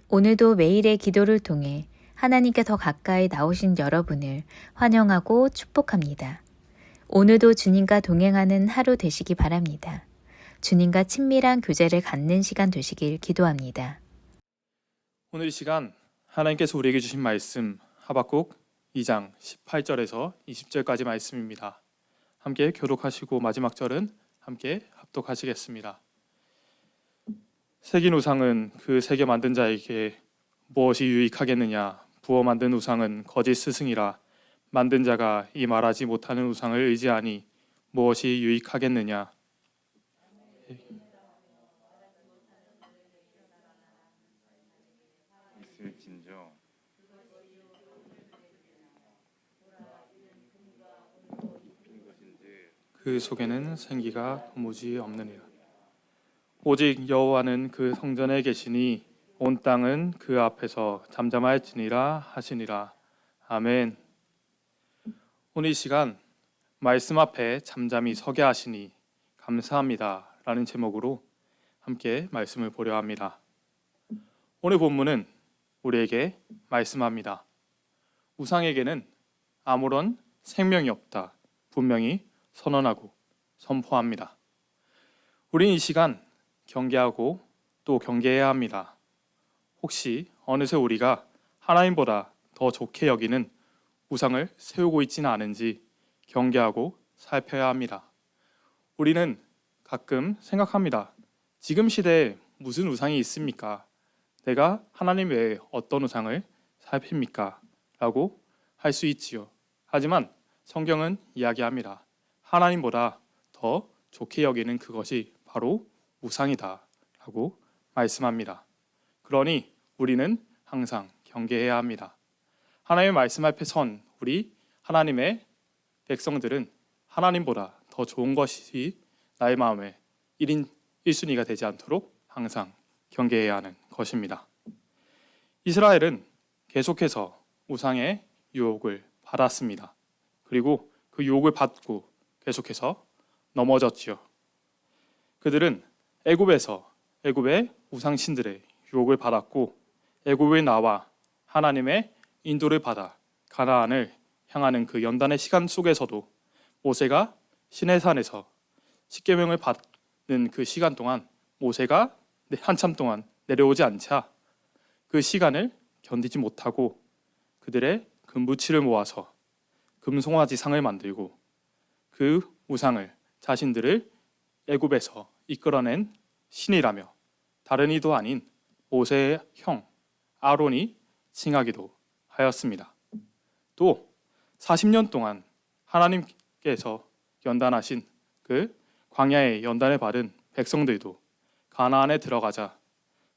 오늘도 매일의 기도를 통해 하나님께 더 가까이 나오신 여러분을 환영하고 축복합니다. 오늘도 주님과 동행하는 하루 되시기 바랍니다. 주님과 친밀한 교제를 갖는 시간 되시길 기도합니다. 오늘 이 시간 하나님께서 우리에게 주신 말씀 하박국 2장 18절에서 20절까지 말씀입니다. 함께 교독하시고 마지막 절은 함께 합독하시겠습니다. 새긴 우상은 그 새겨 만든 자에게 무엇이 유익하겠느냐? 부어 만든 우상은 거짓 스승이라 만든 자가 이 말하지 못하는 우상을 의지하니 무엇이 유익하겠느냐? 있을진저 그 속에는 생기가 도무지 없느니라. 오직 여호와는 그 성전에 계시니 온 땅은 그 앞에서 잠잠할지니라 하시니라. 아멘. 오늘 이 시간 말씀 앞에 잠잠히 서게 하시니 감사합니다 라는 제목으로 함께 말씀을 보려 합니다. 오늘 본문은 우리에게 말씀합니다. 우상에게는 아무런 생명이 없다 분명히 선언하고 선포합니다. 우린 이 시간 경계하고 또 경계해야 합니다. 혹시 어느새 우리가 하나님보다 더 좋게 여기는 우상을 세우고 있지는 않은지 경계하고 살펴야 합니다. 우리는 가끔 생각합니다. 지금 시대에 무슨 우상이 있습니까? 내가 하나님 외에 어떤 우상을 살핍니까? 라고 할 수 있지요. 하지만 성경은 이야기합니다. 하나님보다 더 좋게 여기는 그것이 바로 우상이다 라고 말씀합니다. 그러니 우리는 항상 경계해야 합니다. 하나님의 말씀 앞에 선 우리 하나님의 백성들은 하나님보다 더 좋은 것이 나의 마음에 1인 1순위가 되지 않도록 항상 경계해야 하는 것입니다. 이스라엘은 계속해서 우상의 유혹을 받았습니다. 그리고 그 유혹을 받고 계속해서 넘어졌지요. 그들은 애굽의 우상신들의 유혹을 받았고 애굽에 나와 하나님의 인도를 받아 가나안을 향하는 그 연단의 시간 속에서도 모세가 시내산에서 십계명을 받는 그 시간 동안 모세가 한참 동안 내려오지 않자 그 시간을 견디지 못하고 그들의 금부치를 모아서 금송아지상을 만들고 그 우상을 자신들을 애굽에서 이끌어낸 신이라며 다른 이도 아닌 모세의 형 아론이 칭하기도 하였습니다. 또 40년 동안 하나님께서 연단하신 그 광야의 연단을 받은 백성들도 가나안에 들어가자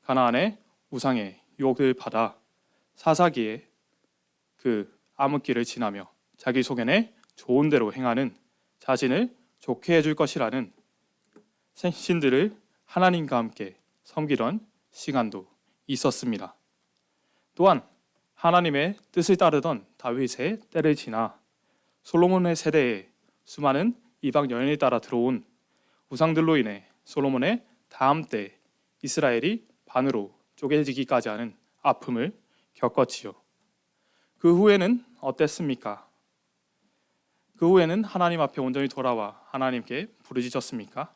가나안의 우상의 유혹을 받아 사사기에 그 암흑기를 지나며 자기 속에는 좋은 대로 행하는 자신을 좋게 해줄 것이라는 신들을 하나님과 함께 섬기던 시간도 있었습니다. 또한 하나님의 뜻을 따르던 다윗의 때를 지나 솔로몬의 세대에 수많은 이방 여인을 따라 들어온 우상들로 인해 솔로몬의 다음 때 이스라엘이 반으로 쪼개지기까지 하는 아픔을 겪었지요. 그 후에는 어땠습니까? 그 후에는 하나님 앞에 온전히 돌아와 하나님께 부르짖었습니까?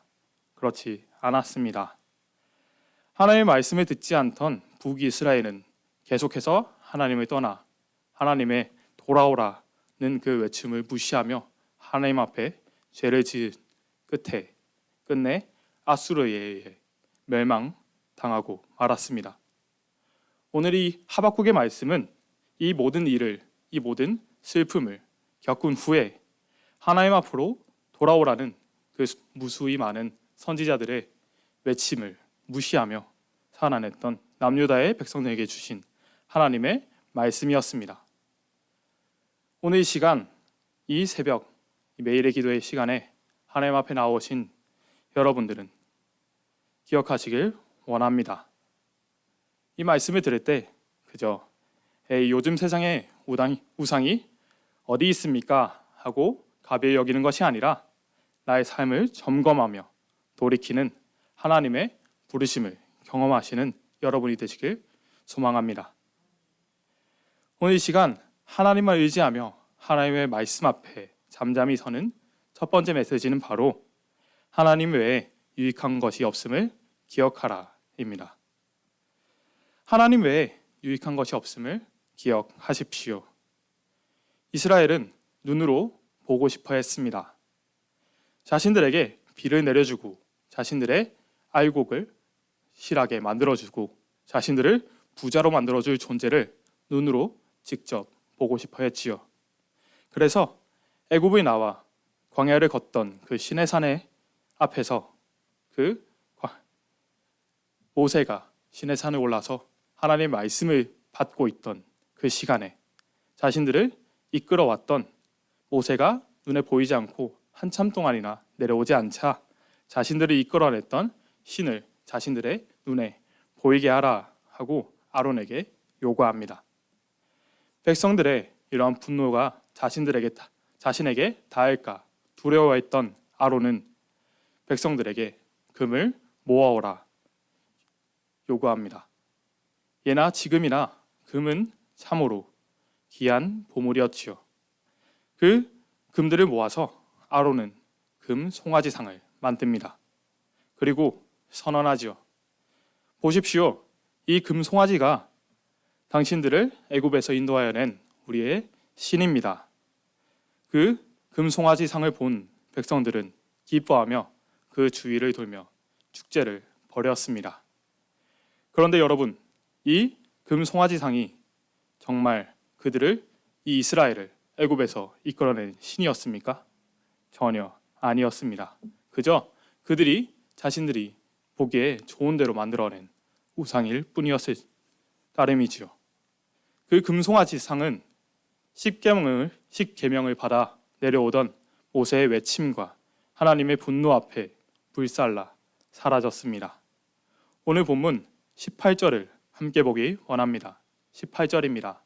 그렇지 않았습니다. 하나님의 말씀을 듣지 않던 북이스라엘은 계속해서 하나님을 떠나 하나님의 돌아오라는 그 외침을 무시하며 하나님 앞에 죄를 지은 끝내 아수르에 의해 멸망당하고 말았습니다. 오늘 이 하박국의 말씀은 이 모든 일을, 이 모든 슬픔을 겪은 후에 하나님 앞으로 돌아오라는 그 무수히 많은 선지자들의 외침을 무시하며 살아냈던 남유다의 백성들에게 주신 하나님의 말씀이었습니다. 오늘 이 시간, 이 새벽, 매일의 기도의 시간에 하나님 앞에 나오신 여러분들은 기억하시길 원합니다. 이 말씀을 들을 때 그저 요즘 세상에 우상이 어디 있습니까? 하고 가벼이 여기는 것이 아니라 나의 삶을 점검하며 돌이키는 하나님의 부르심을 경험하시는 여러분이 되시길 소망합니다. 오늘 이 시간 하나님만 의지하며 하나님의 말씀 앞에 잠잠히 서는 첫 번째 메시지는 바로 하나님 외에 유익한 것이 없음을 기억하라입니다. 하나님 외에 유익한 것이 없음을 기억하십시오. 이스라엘은 눈으로 보고 싶어 했습니다. 자신들에게 비를 내려주고 자신들의 알곡을 실하게 만들어주고 자신들을 부자로 만들어줄 존재를 눈으로 직접 보고 싶어 했지요. 그래서 애굽에 나와 광야를 걷던 그 시내산의 앞에서 그 모세가 시내산에 올라서 하나님의 말씀을 받고 있던 그 시간에 자신들을 이끌어왔던 모세가 눈에 보이지 않고 한참 동안이나 내려오지 않자 자신들을 이끌어냈던 신을 자신들의 눈에 보이게 하라 하고 아론에게 요구합니다. 백성들의 이러한 분노가 자신에게 닿을까 두려워했던 아론은 백성들에게 금을 모아오라 요구합니다. 예나 지금이나 금은 참으로 귀한 보물이었지요. 그 금들을 모아서 아론은 금 송아지상을 만듭니다. 그리고 선언하지요. 보십시오. 이 금 송아지가 당신들을 애굽에서 인도하여 낸 우리의 신입니다. 그 금 송아지상을 본 백성들은 기뻐하며 그 주위를 돌며 축제를 벌였습니다. 그런데 여러분, 이 금 송아지상이 정말 그들을 이 이스라엘을 애굽에서 이끌어낸 신이었습니까? 전혀 아니었습니다. 그저 그들이 자신들이 보기에 좋은 대로 만들어낸 우상일 뿐이었을 따름이지요. 그 금송아지상은 십계명을 받아 내려오던 모세의 외침과 하나님의 분노 앞에 불살라 사라졌습니다. 오늘 본문 18절을 함께 보기 원합니다. 18절입니다.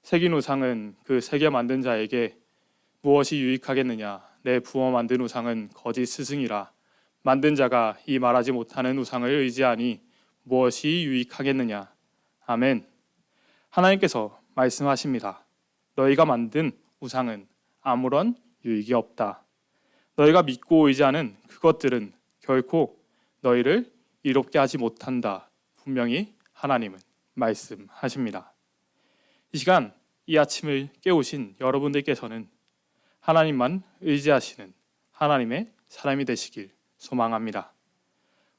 새긴 우상은 그 새겨 만든 자에게 무엇이 유익하겠느냐? 내 부어 만든 우상은 거짓 스승이라. 만든 자가 이 말하지 못하는 우상을 의지하니 무엇이 유익하겠느냐? 아멘. 하나님께서 말씀하십니다. 너희가 만든 우상은 아무런 유익이 없다. 너희가 믿고 의지하는 그것들은 결코 너희를 이롭게 하지 못한다. 분명히 하나님은 말씀하십니다. 이 시간 이 아침을 깨우신 여러분들께서는 하나님만 의지하시는 하나님의 사람이 되시길 소망합니다.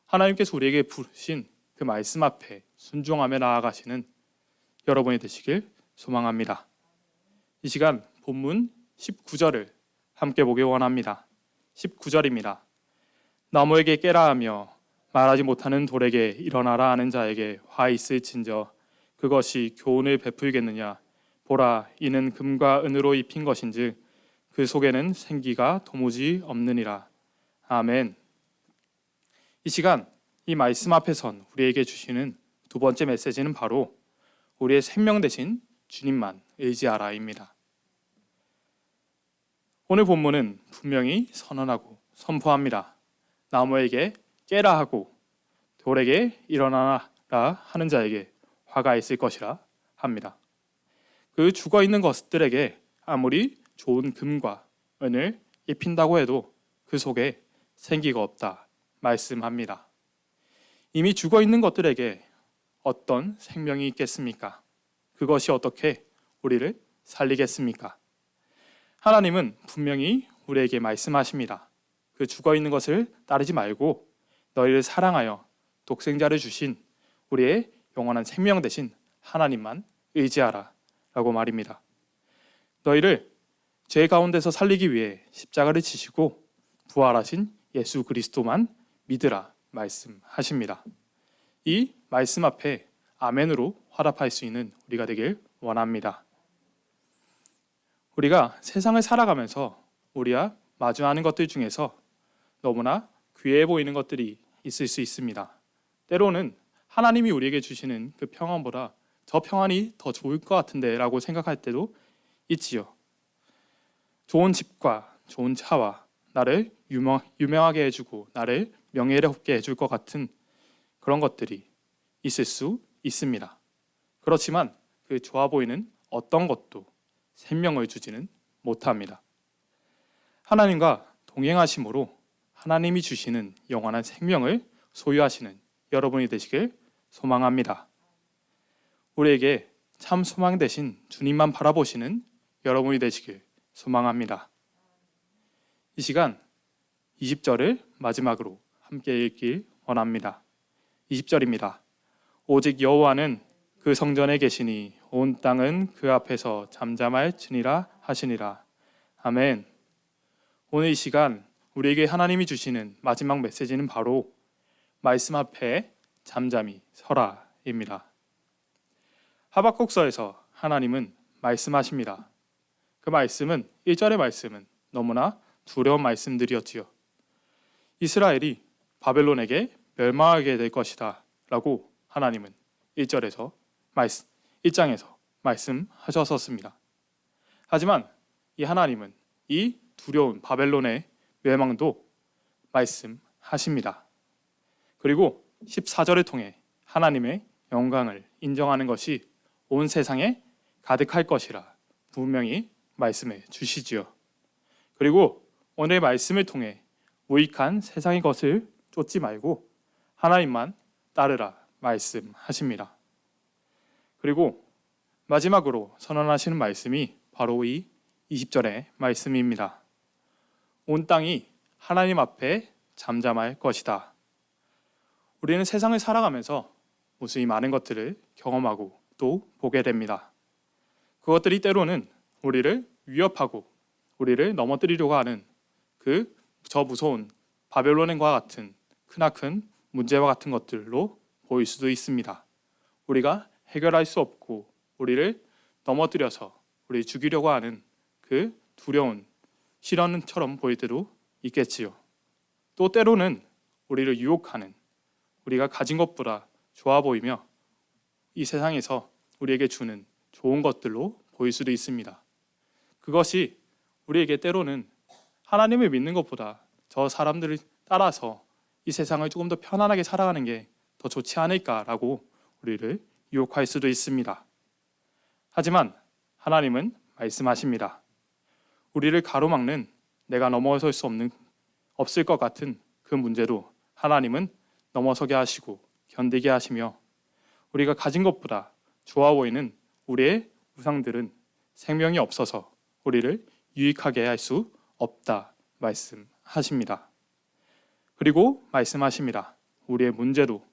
하나님께서 우리에게 부르신 그 말씀 앞에 순종하며 나아가시는 여러분이 되시길 소망합니다. 이 시간 본문 19절을 함께 보기 원합니다. 19절입니다. 나무에게 깨라 하며 말하지 못하는 돌에게 일어나라 하는 자에게 화 있을진저 그것이 교훈을 베풀겠느냐? 보라, 이는 금과 은으로 입힌 것인즉 그 속에는 생기가 도무지 없느니라. 아멘. 이 시간 이 말씀 앞에 선 우리에게 주시는 두 번째 메시지는 바로 우리의 생명 되신 주님만 의지하라입니다. 오늘 본문은 분명히 선언하고 선포합니다. 나무에게 깨라 하고 돌에게 일어나라 하는 자에게 화가 있을 것이라 합니다. 그 죽어 있는 것들에게 아무리 좋은 금과 은을 입힌다고 해도 그 속에 생기가 없다 말씀합니다. 이미 죽어 있는 것들에게 어떤 생명이 있겠습니까? 그것이 어떻게 우리를 살리겠습니까? 하나님은 분명히 우리에게 말씀하십니다. 그 죽어 있는 것을 따르지 말고 너희를 사랑하여 독생자를 주신 우리의 영원한 생명 되신 하나님만 의지하라 라고 말입니다. 너희를 죄 가운데서 살리기 위해 십자가를 지시고 부활하신 예수 그리스도만 믿으라 말씀하십니다. 이 말씀 앞에 아멘으로 화답할 수 있는 우리가 되길 원합니다. 우리가 세상을 살아가면서 우리와 마주하는 것들 중에서 너무나 귀해 보이는 것들이 있을 수 있습니다. 때로는 하나님이 우리에게 주시는 그 평안보다 저 평안이 더 좋을 것 같은데 라고 생각할 때도 있지요. 좋은 집과 좋은 차와 나를 유명하게 해주고 나를 명예롭게 해줄 것 같은 그런 것들이 있을 수 있습니다. 그렇지만 그 좋아 보이는 어떤 것도 생명을 주지는 못합니다. 하나님과 동행하심으로 하나님이 주시는 영원한 생명을 소유하시는 여러분이 되시길 소망합니다. 우리에게 참 소망 되신 주님만 바라보시는 여러분이 되시길 소망합니다. 이 시간 20절을 마지막으로 함께 읽길 원합니다. 20절입니다. 오직 여호와는 그 성전에 계시니 온 땅은 그 앞에서 잠잠할지니라 하시니라. 아멘. 오늘 이 시간 우리에게 하나님이 주시는 마지막 메시지는 바로 말씀 앞에 잠잠히 서라입니다. 하박국서에서 하나님은 말씀하십니다. 그 말씀은 1절의 말씀은 너무나 두려운 말씀들이었지요. 이스라엘이 바벨론에게 멸망하게 될 것이다 라고 하나님은 1장에서 말씀하셨었습니다. 하지만 이 하나님은 이 두려운 바벨론의 멸망도 말씀하십니다. 그리고 14절을 통해 하나님의 영광을 인정하는 것이 온 세상에 가득할 것이라 분명히 말씀해 주시지요. 그리고 오늘 말씀을 통해 무익한 세상의 것을 쫓지 말고 하나님만 따르라 말씀하십니다. 그리고 마지막으로 선언하시는 말씀이 바로 이 20절의 말씀입니다. 온 땅이 하나님 앞에 잠잠할 것이다. 우리는 세상을 살아가면서 무수히 많은 것들을 경험하고 또 보게 됩니다. 그것들이 때로는 우리를 위협하고 우리를 넘어뜨리려고 하는 저 무서운 바벨론과 같은 크나큰 문제와 같은 것들로 보일 수도 있습니다. 우리가 해결할 수 없고 우리를 넘어뜨려서 우리를 죽이려고 하는 그 두려운 시련처럼 보일 때도 있겠지요. 또 때로는 우리를 유혹하는 우리가 가진 것보다 좋아 보이며 이 세상에서 우리에게 주는 좋은 것들로 보일 수도 있습니다. 그것이 우리에게 때로는 하나님을 믿는 것보다 저 사람들을 따라서 이 세상을 조금 더 편안하게 살아가는 게 더 좋지 않을까라고 우리를 유혹할 수도 있습니다. 하지만 하나님은 말씀하십니다. 우리를 가로막는 내가 넘어설 수 없을 것 같은 그 문제도 하나님은 넘어서게 하시고 견디게 하시며 우리가 가진 것보다 좋아 보이는 우리의 우상들은 생명이 없어서 우리를 유익하게 할 수 없다 말씀하십니다. 그리고 말씀하십니다. 우리의 문제도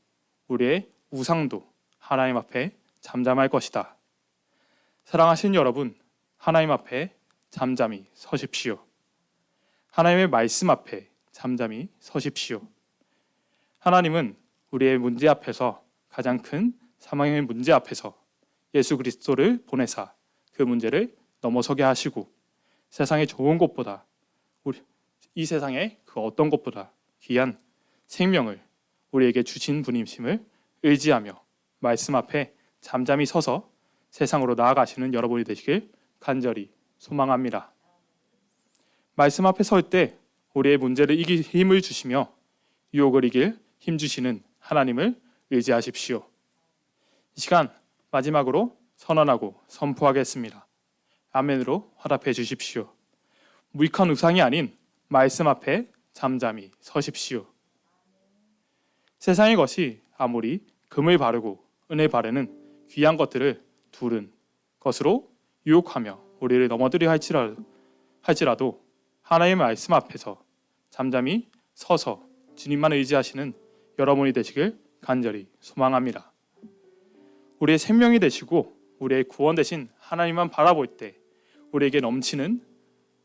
우리의 우상도 하나님 앞에 잠잠할 것이다. 사랑하시는 여러분, 하나님 앞에 잠잠히 서십시오. 하나님의 말씀 앞에 잠잠히 서십시오. 하나님은 우리의 문제 앞에서 가장 큰 사망의 문제 앞에서 예수 그리스도를 보내사 그 문제를 넘어서게 하시고 세상의 좋은 것보다 이 세상의 그 어떤 것보다 귀한 생명을 우리에게 주신 분이심을 의지하며 말씀 앞에 잠잠히 서서 세상으로 나아가시는 여러분이 되시길 간절히 소망합니다. 말씀 앞에 설 때 우리의 문제를 이길 힘을 주시며 유혹을 이길 힘 주시는 하나님을 의지하십시오. 이 시간 마지막으로 선언하고 선포하겠습니다. 아멘으로 화답해 주십시오. 무익한 우상이 아닌 말씀 앞에 잠잠히 서십시오. 세상의 것이 아무리 금을 바르고 은을 바르는 귀한 것들을 두른 것으로 유혹하며 우리를 넘어뜨려 할지라도 하나님의 말씀 앞에서 잠잠히 서서 주님만 의지하시는 여러분이 되시길 간절히 소망합니다. 우리의 생명이 되시고 우리의 구원 되신 하나님만 바라볼 때 우리에게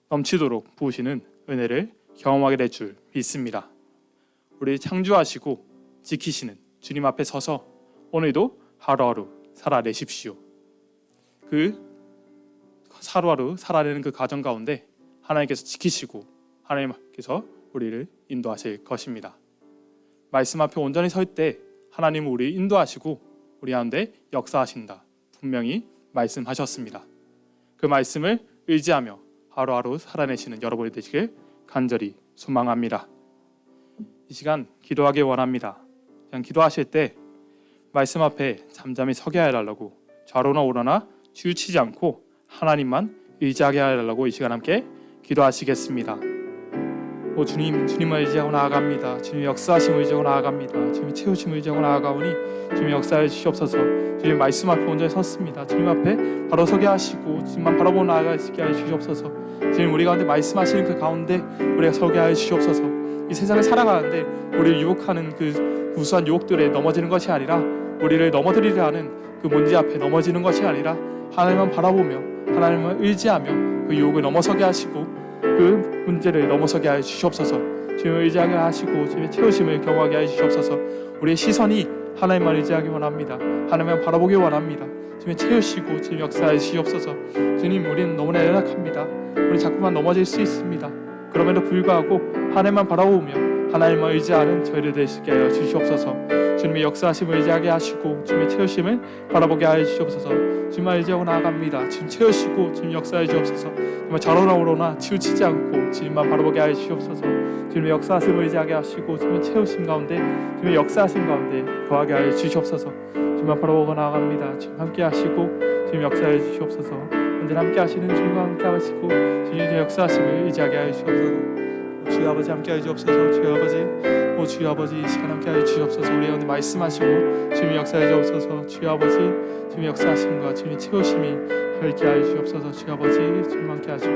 넘치도록 부으시는 은혜를 경험하게 될 줄 믿습니다. 우리를 창조하시고 지키시는 주님 앞에 서서 오늘도 하루하루 살아내십시오. 그 하루하루 살아내는 그 과정 가운데 하나님께서 지키시고 하나님께서 우리를 인도하실 것입니다. 말씀 앞에 온전히 설 때 하나님은 우리를 인도하시고 우리 가운데 역사하신다. 분명히 말씀하셨습니다. 그 말씀을 의지하며 하루하루 살아내시는 여러분이 되시길 간절히 소망합니다. 이 시간 기도하기 원합니다. 그냥 기도하실 때 말씀 앞에 잠잠히 서게 해달라고 좌로나 우로나 치우치지 않고 하나님만 의지하게 하려고 이 시간 함께 기도하시겠습니다. 주님을 의지하고 나아갑니다. 주님의 역사하심을 의지하고 나아갑니다. 주님의 채우심을 의지하고 나아가오니 주님의 역사해 주시옵소서. 주님 말씀 앞에 온전히 섰습니다. 주님 앞에 바로 서게 하시고 주님만 바라보고 나아가게 하여 주시옵소서. 주님 우리 가운데 말씀하시는 그 가운데 우리가 서게 하여 주시옵소서. 이 세상을 살아가는데 우리를 유혹하는 그 무수한 유혹들에 넘어지는 것이 아니라 우리를 넘어뜨리려 하는 그 문제 앞에 넘어지는 것이 아니라 하나님만 바라보며 하나님을 의지하며 그 유혹을 넘어서게 하시고 그 문제를 넘어서게 하여 주시옵소서. 주님을 의지하게 하시고 주님의 채우심을 경험하게 하여 주시옵소서. 우리의 시선이 하나님만 의지하기 원합니다. 하나님만 바라보기 원합니다. 주님 채우시고 주님 역사해 주시옵소서. 주님 우리는 너무나 연약합니다. 우리 자꾸만 넘어질 수 있습니다. 그럼에도 불구하고 하나님만 바라보며 하나님만 의지하는 저희를 되시게 하여 주시옵소서. 주님의 역사하심을 의지하게 하시고 주님의 채우심을 바라보게 하여 주시옵소서. 주님만 의지하고 나아갑니다. 주님 채우시고 주님 역사해 주옵소서. 정말 좌로나 우로나 치우치지 않고 주님만 바라보게 하여 주시옵소서. 주님의 역사하심을 의지하게 하시고 주님의 채우심 가운데 주님의 역사하심 가운데 거하게 하여 주시옵소서. 주님만 바라보고 나아갑니다. 주님 함께 하시고 주님 역사해 주시옵소서. 언제나 함께 하시는 주님과 함께 하시고 주님의 역사하심을 의지하게 하여 주시옵소서. 주여 아버지 함께 하여 주옵소서. 주여 아버지 주여 아버지 이 시간 함께 하여 주시옵소서. 우리 가운데 말씀하시고 주님의 역사해 주옵소서. 주여 아버지 주님의 역사하심과 주님의 채우심이 함께 하여 주옵소서. 주여 아버지 주님 함께 하시고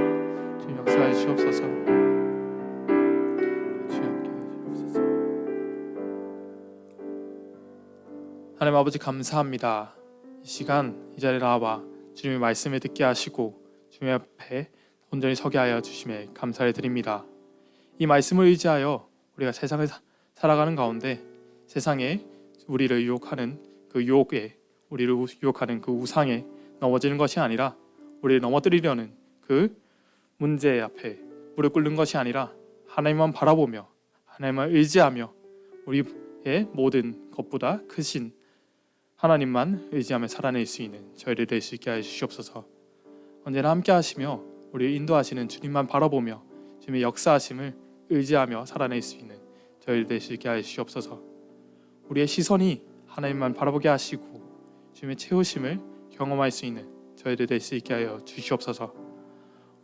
주님 역사해 주옵소서. 주여 함께 하여 주옵소서. 하나님 아버지 감사합니다. 이 시간 이 자리에 나와 주님의 말씀을 듣게 하시고 주님 앞에 온전히 서게 하여 주심에 감사를 드립니다. 이 말씀을 의지하여 우리가 세상을 살아가는 가운데 세상에 우리를 유혹하는 그 유혹에 우리를 유혹하는 그 우상에 넘어지는 것이 아니라 우리를 넘어뜨리려는 그 문제 앞에 무릎 꿇는 것이 아니라 하나님만 바라보며 하나님만 의지하며 우리의 모든 것보다 크신 하나님만 의지하며 살아낼 수 있는 저희를 될 수 있게 하여 주시옵소서. 언제나 함께 하시며 우리를 인도하시는 주님만 바라보며 주님의 역사하심을 의지하며 살아낼 수 있는 저희를 될 수 있게 하여 주시옵소서. 우리의 시선이 하나님만 바라보게 하시고 주님의 채우심을 경험할 수 있는 저희들 될 수 있게 하여 주시옵소서.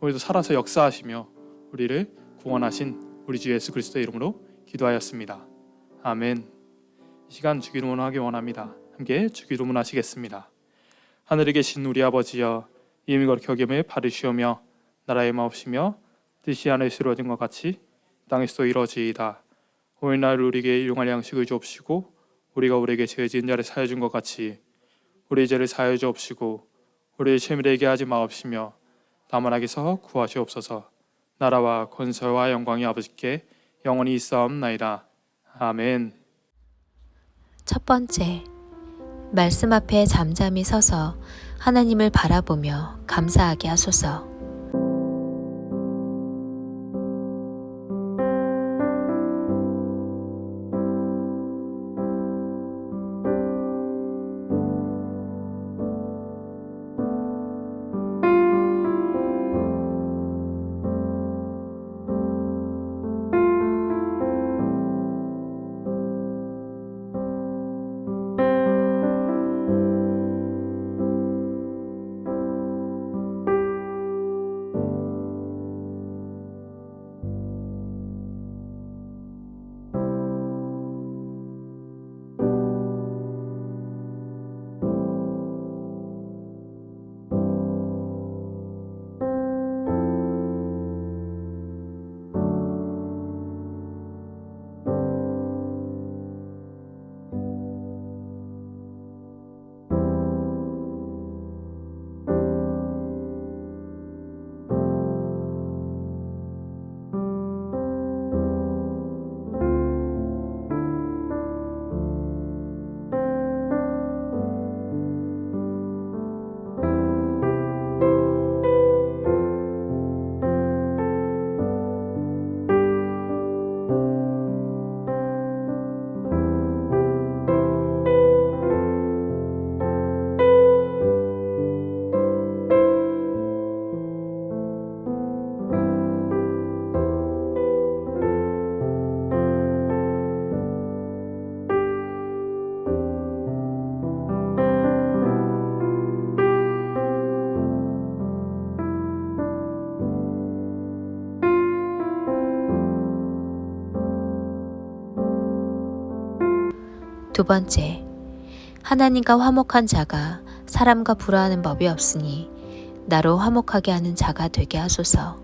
오늘도 살아서 역사하시며 우리를 구원하신 우리 주 예수 그리스도의 이름으로 기도하였습니다. 아멘. 이 시간 주기도문하기 원합니다. 함께 주기도문 하시겠습니다. 하늘에 계신 우리 아버지여, 이름이 거룩히 여김을 받으시오며 나라의 마옵시며 뜻이 하늘에서 이루어진 것 같이 땅에서도 이루어지이다. 오늘날 우리에게 일용할 양식을 주옵시고 우리가 우리에게 죄 지은 자를 사하여 준 것 같이 우리의 죄를 사하여 주옵시고 우리의 시험에 이르게 하지 마옵시며 다만 악에서 구하시옵소서. 나라와 권세와 영광이 아버지께 영원히 있사옵나이다. 아멘. 첫 번째, 말씀 앞에 잠잠히 서서 하나님을 바라보며 감사하게 하소서. 두 번째, 하나님과 화목한 자가 사람과 불화하는 법이 없으니 나로 화목하게 하는 자가 되게 하소서.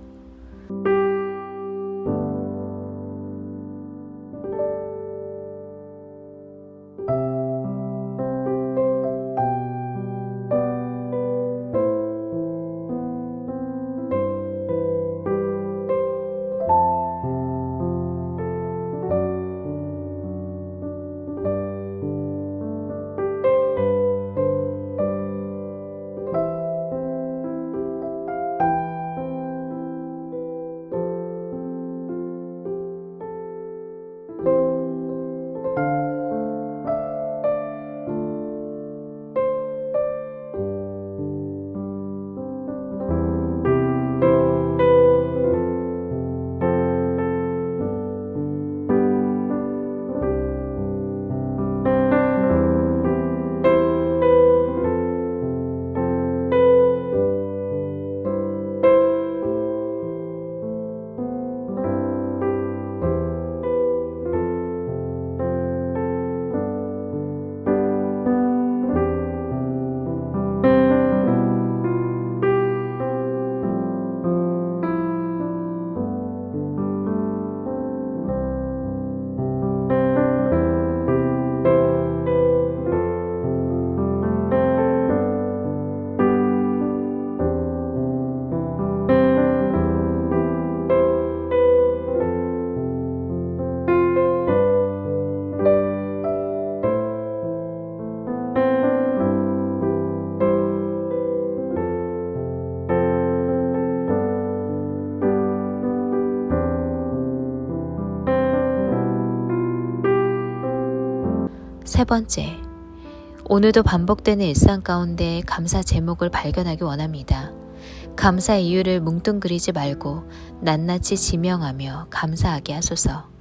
세 번째, 오늘도 반복되는 일상 가운데 감사 제목을 발견하기 원합니다. 감사 이유를 뭉뚱그리지 말고 낱낱이 지명하며 감사하게 하소서.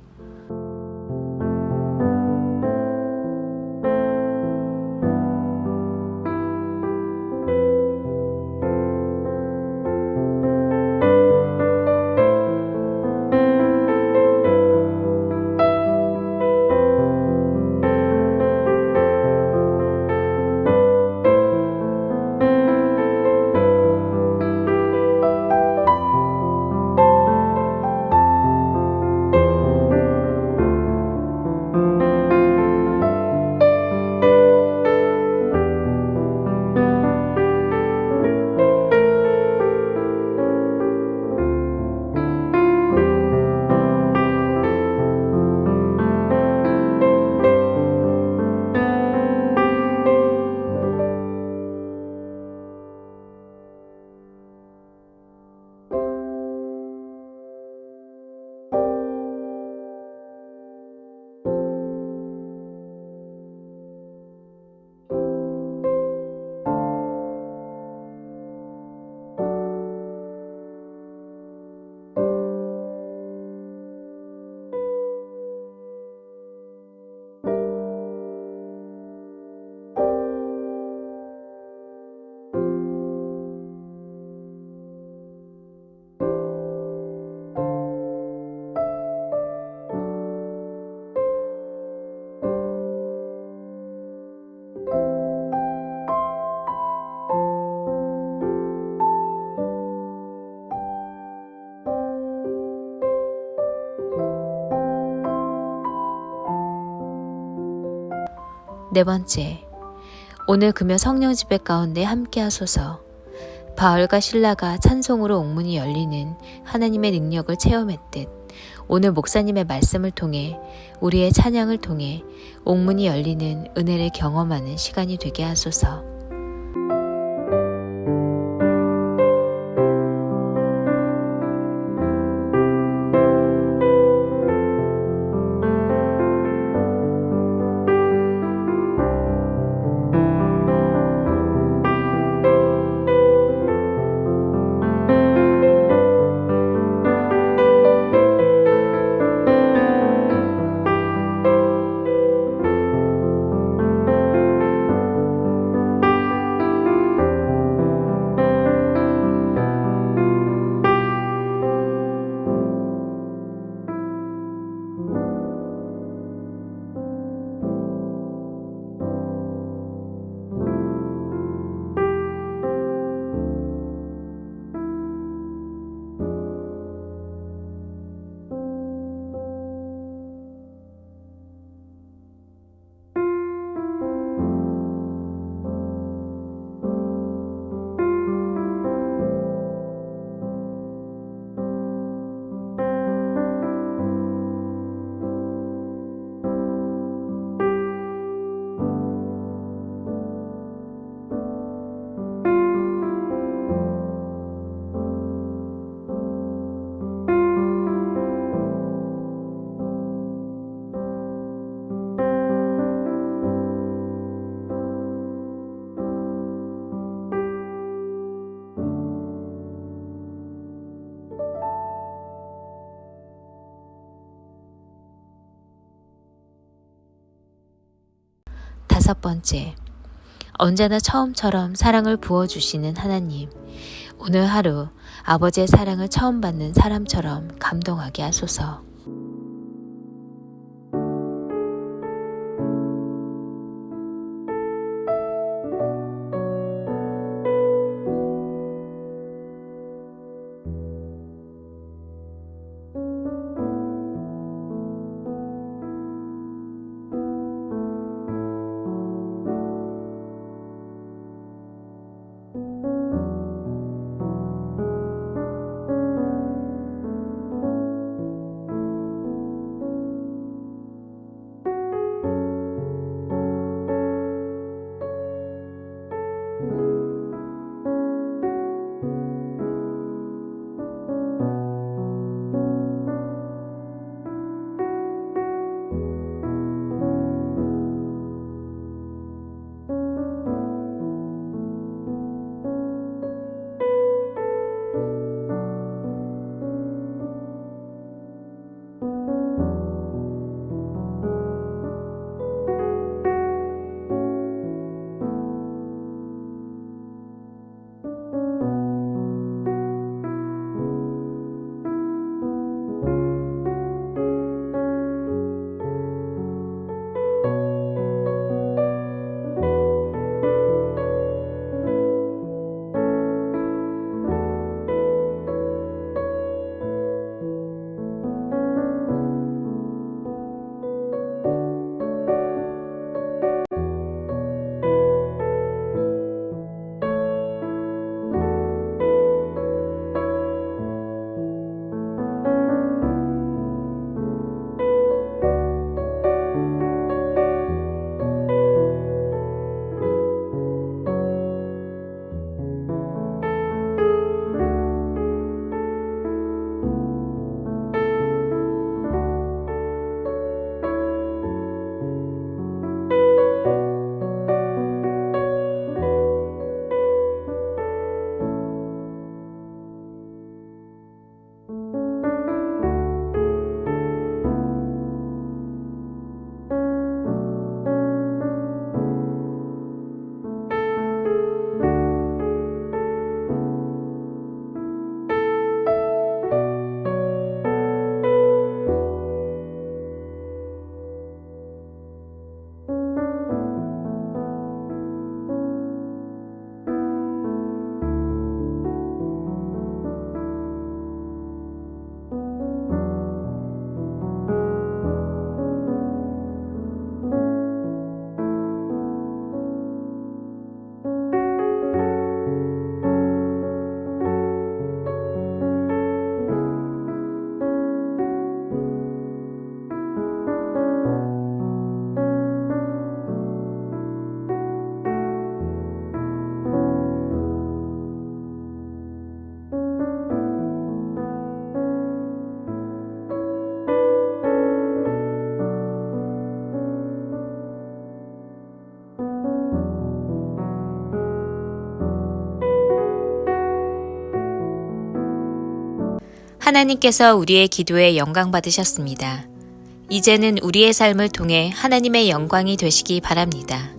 네 번째, 오늘 금요 성령 집회 가운데 함께 하소서. 바울과 실라가 찬송으로 옥문이 열리는 하나님의 능력을 체험했듯 오늘 목사님의 말씀을 통해 우리의 찬양을 통해 옥문이 열리는 은혜를 경험하는 시간이 되게 하소서. 5번째, 언제나 처음처럼 사랑을 부어주시는 하나님, 오늘 하루 아버지의 사랑을 처음 받는 사람처럼 감동하게 하소서. 하나님께서 우리의 기도에 영광 받으셨습니다. 이제는 우리의 삶을 통해 하나님의 영광이 되시기 바랍니다.